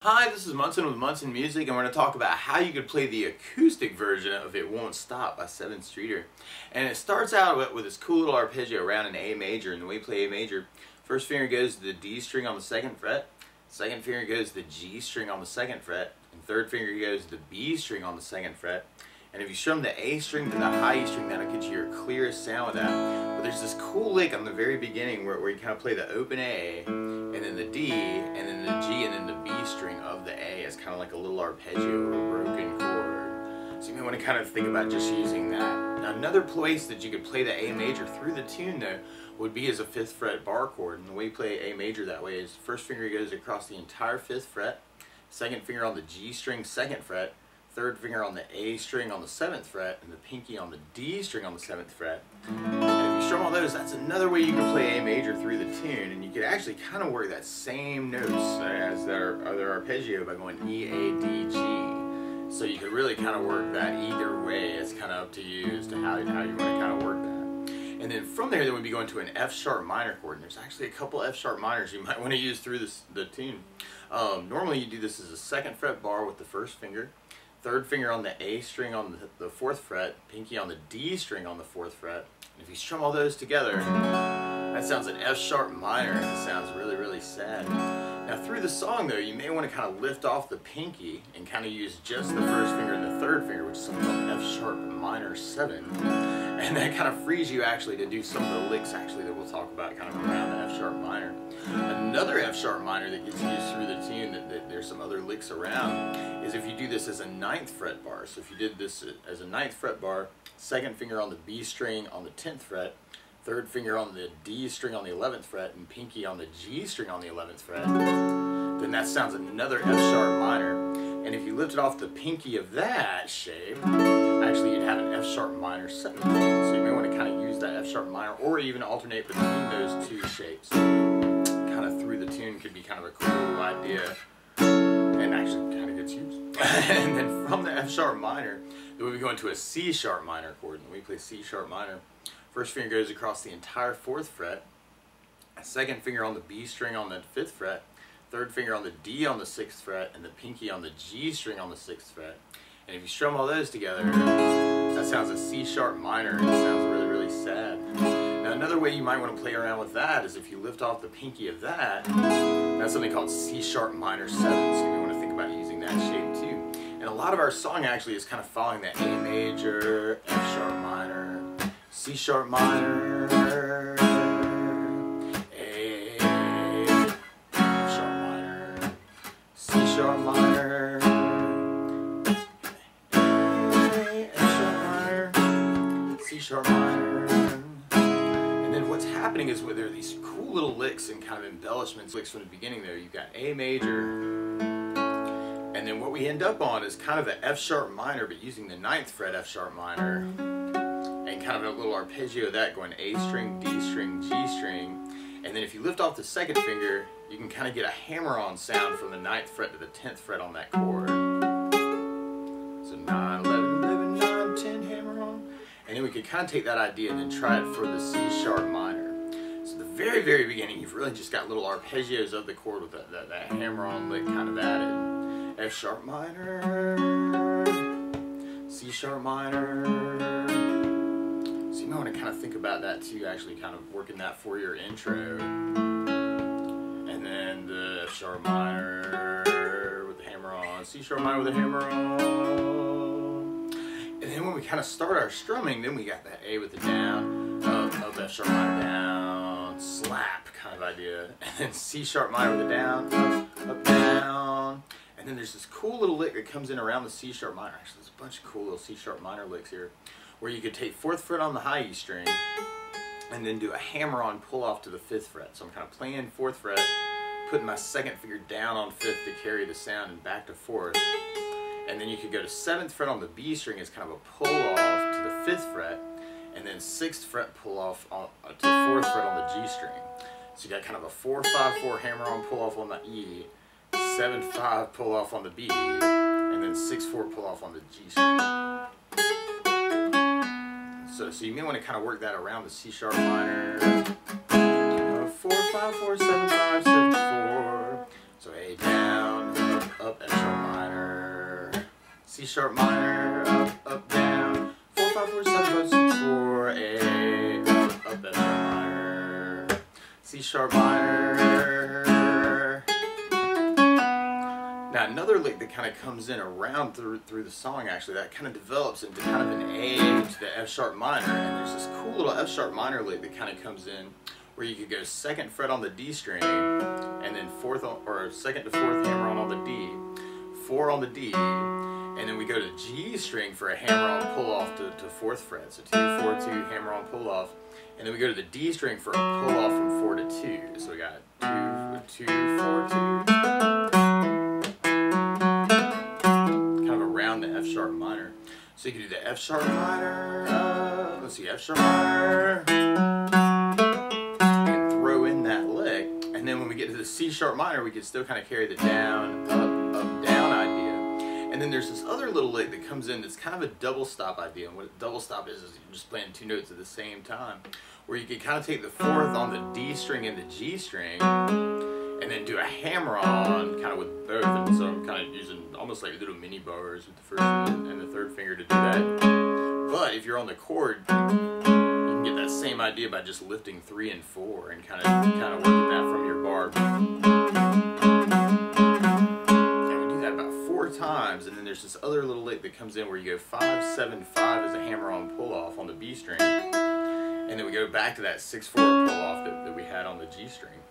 Hi, this is Munson with Munson Music, and we're going to talk about how you could play the acoustic version of It Won't Stop by Sevyn Streeter. And it starts out with this cool little arpeggio around an A major, and the way you play A major, first finger goes to the D string on the second fret, second finger goes to the G string on the second fret, and third finger goes to the B string on the second fret. And if you strum the A string to the high E string, that'll get you your clearest sound with that. But there's this cool lick on the very beginning where you kind of play the open A, and then the D, and then the G, and then the B string of the A as kind of like a little arpeggio or a broken chord. So you may want to kind of think about just using that. Now another place that you could play the A major through the tune though would be as a 5th fret bar chord. And the way you play A major that way is first finger goes across the entire 5th fret, second finger on the G string 2nd fret, third finger on the A string on the 7th fret, and the pinky on the D string on the 7th fret. And if you strum all those, that's another way you can play A major through the tune, and you could actually kind of work that same notes as their other arpeggio by going E, A, D, G. So you could really kind of work that either way. It's kind of up to you as to how you want to kind of work that. And then from there, we'd be going to an F sharp minor chord, and there's actually a couple F sharp minors you might want to use through the tune. Normally you do this as a 2nd fret bar with the first finger, third finger on the A string on the 4th fret, pinky on the D string on the 4th fret. And if you strum all those together, that sounds an F sharp minor, and it sounds really, really sad. Now through the song though, you may want to kind of lift off the pinky and kind of use just the first finger and the third finger, which is something called F sharp minor 7. And that kind of frees you actually to do some of the licks actually that we'll talk about kind of around the F sharp minor. Another F sharp minor that gets used through the tune that there's some other licks around is if you do this as a 9th fret bar. So if you did this as a 9th fret bar, second finger on the B string on the 10th fret, third finger on the D string on the 11th fret, and pinky on the G string on the 11th fret, then that sounds another F sharp minor. And if you lifted off the pinky of that shape, actually you'd have an F sharp minor 7. So you may want to kind of use that F sharp minor, or even alternate between those two shapes. Kind of through the tune could be kind of a cool idea, and actually kind of gets used. And then from the F sharp minor, then we go into a C sharp minor chord, and we play C sharp minor. First finger goes across the entire 4th fret, second finger on the B string on the 5th fret, third finger on the D on the 6th fret, and the pinky on the G string on the 6th fret. And if you strum all those together, that sounds a C sharp minor, and it sounds really, really sad. Now another way you might want to play around with that is if you lift off the pinky of that, that's something called C sharp minor 7, so you may want to think about using that shape too. And a lot of our song actually is kind of following that A major, F sharp minor, C sharp minor, A, F sharp minor, C sharp minor, A, F sharp minor, C sharp minor. And then what's happening is there are these cool little licks and kind of embellishments, licks from the beginning there. You've got A major, and then what we end up on is kind of an F sharp minor, but using the 9th fret F sharp minor, and kind of a little arpeggio of that going A string, D string, G string. And then if you lift off the second finger, you can kind of get a hammer-on sound from the 9th fret to the 10th fret on that chord. So 9, 11, 11, 9, 10, hammer-on. And then we could kind of take that idea and then try it for the C sharp minor. So the very, very beginning, you've really just got little arpeggios of the chord with that hammer-on lick kind of added. F sharp minor, C sharp minor. So you might want to kind of think about that too, actually kind of working that for your intro. And then the F sharp minor with the hammer on, C sharp minor with the hammer on. And then when we kind of start our strumming, then we got that A with the down, up F sharp minor down, slap kind of idea. And then C sharp minor with the down, up, down. And then there's this cool little lick that comes in around the C sharp minor. Actually, there's a bunch of cool little C sharp minor licks here, where you could take 4th fret on the high E string and then do a hammer-on pull-off to the 5th fret. So I'm kind of playing 4th fret, putting my second finger down on 5th to carry the sound and back to 4th. And then you could go to 7th fret on the B string as kind of a pull-off to the 5th fret, and then 6th fret pull-off to the 4th fret on the G string. So you got kind of a 4-5-4 hammer-on pull-off on the E, 7-5 pull-off on the B, and then 6-4 pull-off on the G string. So you may want to kind of work that around the C sharp minor. 4, 5, 4, 7, 5, 7, 4. So A down, up, F sharp minor, C sharp minor, up, down, 4, 5, 4, 7, 5, 6, 4, A, up, F sharp minor, C sharp minor. Now another lick that kind of comes in around through the song, actually, that kind of develops into kind of an A to the F sharp minor, and there's this cool little F sharp minor lick that kind of comes in where you could go 2nd fret on the D string, and then 4th or 2nd to 4th hammer on the D, 4 on the D, and then we go to G string for a hammer on pull off to 4th fret, so 2, 4, 2, hammer on pull off, and then we go to the D string for a pull off from 4 to 2, so we got 2, 2, 4, 2. Around the F sharp minor. So you can do the F sharp minor, let's see, F sharp minor, and throw in that lick, and then when we get to the C sharp minor, we can still kind of carry the down, up, down idea. And then there's this other little lick that comes in that's kind of a double stop idea, and what a double stop is you're just playing 2 notes at the same time, where you can kind of take the 4th on the D string and the G string, and then do a hammer on kind of with both, and so I'm kind of using almost like little mini bars with the 1st and the 3rd finger to do that. But if you're on the chord, you can get that same idea by just lifting 3 and 4 and kind of working that from your bar. And we do that about 4 times, and then there's this other little lick that comes in where you go 5, 7, 5 as a hammer on pull off on the B string, and then we go back to that 6, 4 pull off that we had on the G string.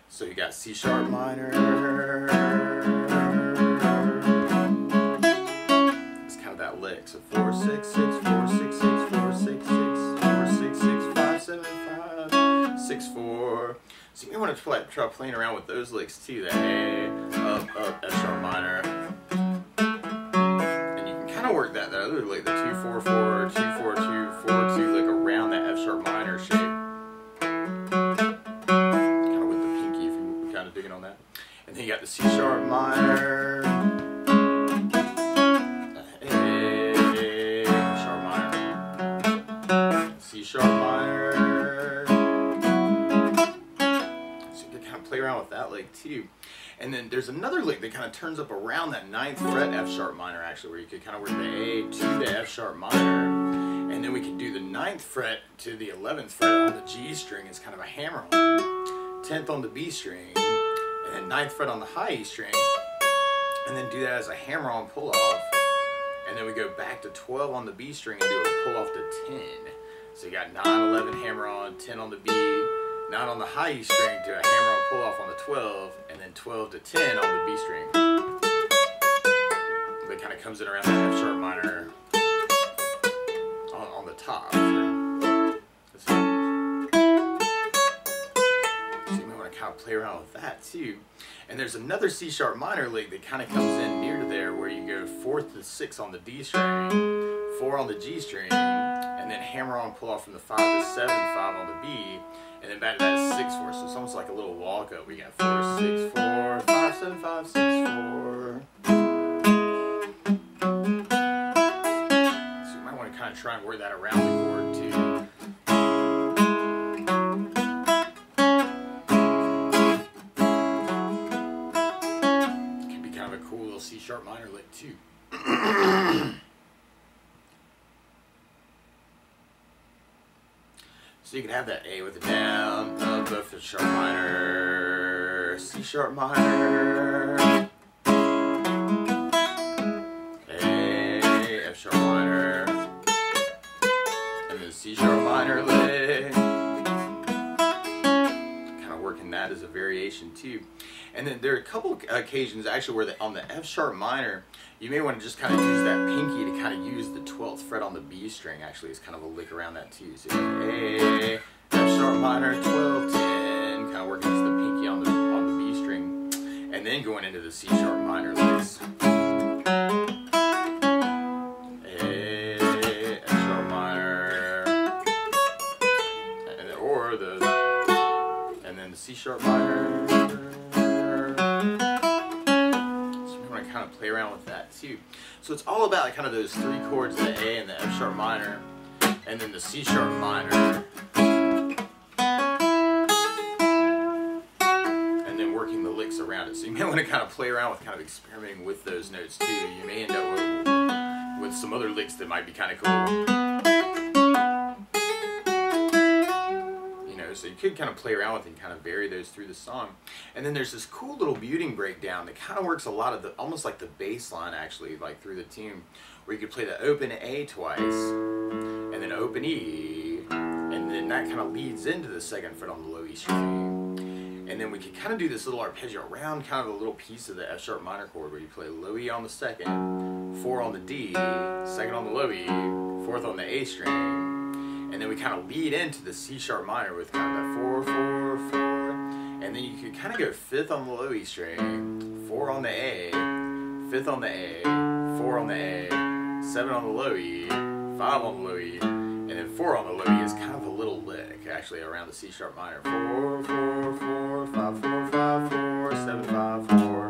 So you got C sharp minor, it's kind of that lick, so 4, 6, 6, 4, 6, 6, 4, 6, 6, 4, 6, 6, 5, 7, 5, 6, 4. So you may want to try playing around with those licks too, the A, up, F sharp minor. And you can kind of work that other lick, the 2, 4, 4, 2, 4, 2, 4, 2 lick around that F sharp minor shape. Digging on that. And then you got the C sharp minor, A, sharp minor, C sharp minor. So you can kind of play around with that lick too. And then there's another lick that kind of turns up around that 9th fret F sharp minor, actually, where you could kind of work the A to the F sharp minor, and then we could do the 9th fret to the 11th fret on the G string as kind of a hammer on, 10th on the B string, and 9th fret on the high E string, and then do that as a hammer on pull off, and then we go back to 12 on the B string and do a pull off to 10. So you got 9, 11 hammer on, 10 on the B, 9 on the high E string to a hammer on pull off on the 12, and then 12 to 10 on the B string. That kind of comes in around the F sharp minor on the top. So you might want to kind of play around with that too. And there's another C sharp minor lick that kind of comes in near to there, where you go 4th to 6 on the D string, 4 on the G string, and then hammer on pull off from the 5 to 7, 5 on the B, and then back to that 6, 4. So it's almost like a little walk up. We got 4, 6, 4, 5, 7, 5, 6, 4. So you might want to kind of try and work that around the chord too. Cool little C sharp minor lick too. So you can have that A with a down, up, F sharp minor, C sharp minor, A, F sharp minor, and then C sharp minor lick. Kind of working that as a variation too. And then there are a couple occasions actually where on the F sharp minor, you may want to just kind of use that pinky to kind of use the 12th fret on the B string. Actually, it's kind of a lick around that too. So A, F sharp minor, 12, 10, kind of working as the pinky on the B string, and then going into the C sharp minor licks. A, F sharp minor, and then the C sharp minor. Kind of play around with that too. So it's all about kind of those 3 chords, the A and the F sharp minor, and then the C sharp minor, and then working the licks around it. notes. So you may want to kind of play around with kind of experimenting with those notes too. You may end up with some other licks that might be kind of cool. You know, so you could kind of play around with it and kind of vary those through the song. And then there's this cool little muting breakdown that kind of works a lot of the, almost like the bass line actually, like through the tune, where you could play the open A twice, and then open E, and then that kind of leads into the second fret on the low E string. And then we could kind of do this little arpeggio around kind of a little piece of the F sharp minor chord where you play low E on the second, 4 on the D, second on the low E, 4th on the A string, and then we kind of lead into the C sharp minor with kind of that 4, 4, 4, and then you could kind of go 5th on the low E string, 4 on the A, 5th on the A, 4 on the A, 7 on the low E, 5 on the low E, and then 4 on the low E is kind of a little lick actually around the C sharp minor. 4, 4, 4, 5, 4, 5, 4, 7, 5, 4.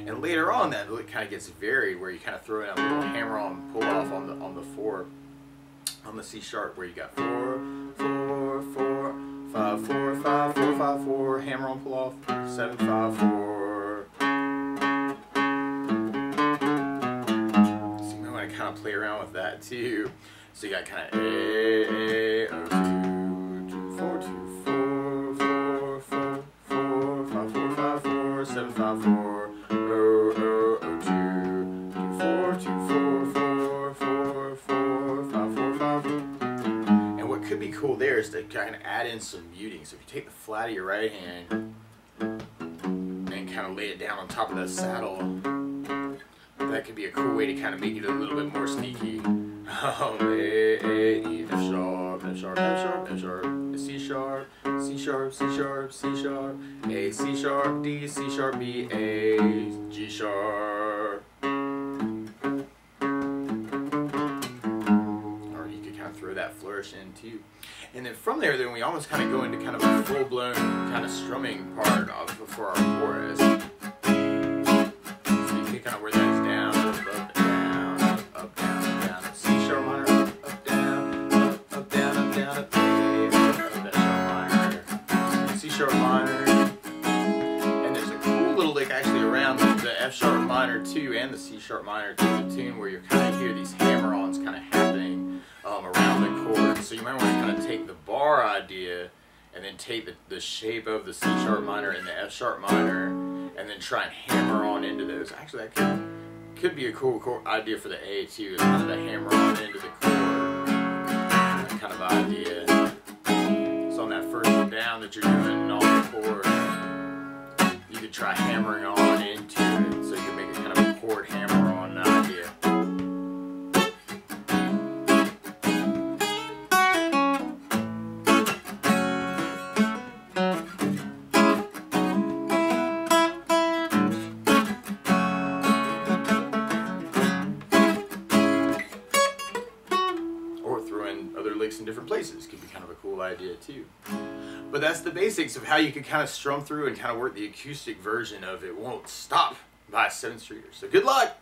And later on that lick kind of gets varied where you kind of throw in a little hammer-on pull-off on the 4 on the C sharp where you got 4, 4, 4, 5, 4, 5, 4, 5, 4, hammer-on pull-off, 7, 5, 4. So you might want to kind of play around with that too. So you got kind of A, O, 2, 2, 4, 2, 4, 4, 4, 4, 5, 4, 5, 4, 7, 5, 4, O, O, O, 2, 2, 4, 2, 4, 4, 4, 4, 5, 4, 5. And what could be cool there is to kind of add in some muting. So if you take the flat of your right hand and kind of lay it down on top of that saddle, that could be a cool way to kind of make it a little bit more sneaky. A, E, F sharp, F sharp, F sharp, F sharp, C sharp, C sharp, C sharp, C sharp, A, C sharp, D, C sharp, B, A, G sharp. Or you could kind of throw that flourish in too. And then from there, then we almost kind of go into kind of a full-blown kind of strumming part for our chorus. So you can kind of wear that down, up, down, up, down, down, C sharp minor, up, down, up, down, up, down, up, A, up, that sharp minor, C sharp minor. And there's a cool little lick actually around the F sharp minor too and the C sharp minor to the tune where you kind of hear these hammer-ons kind of happening around the chord. So you might want to kind of take the bar idea and then take the shape of the C sharp minor and the F sharp minor and then try and hammer on into those. Actually, that could be a cool idea for the A too, is kind of the hammer on into the chord, that kind of idea. So on that first down that you're doing on the chord, you could try hammering on into it, so you can make it kind of a chord hammer on idea. In different places could be kind of a cool idea too. But that's the basics of how you can kind of strum through and kind of work the acoustic version of It Won't Stop by 7th Streeters. So good luck!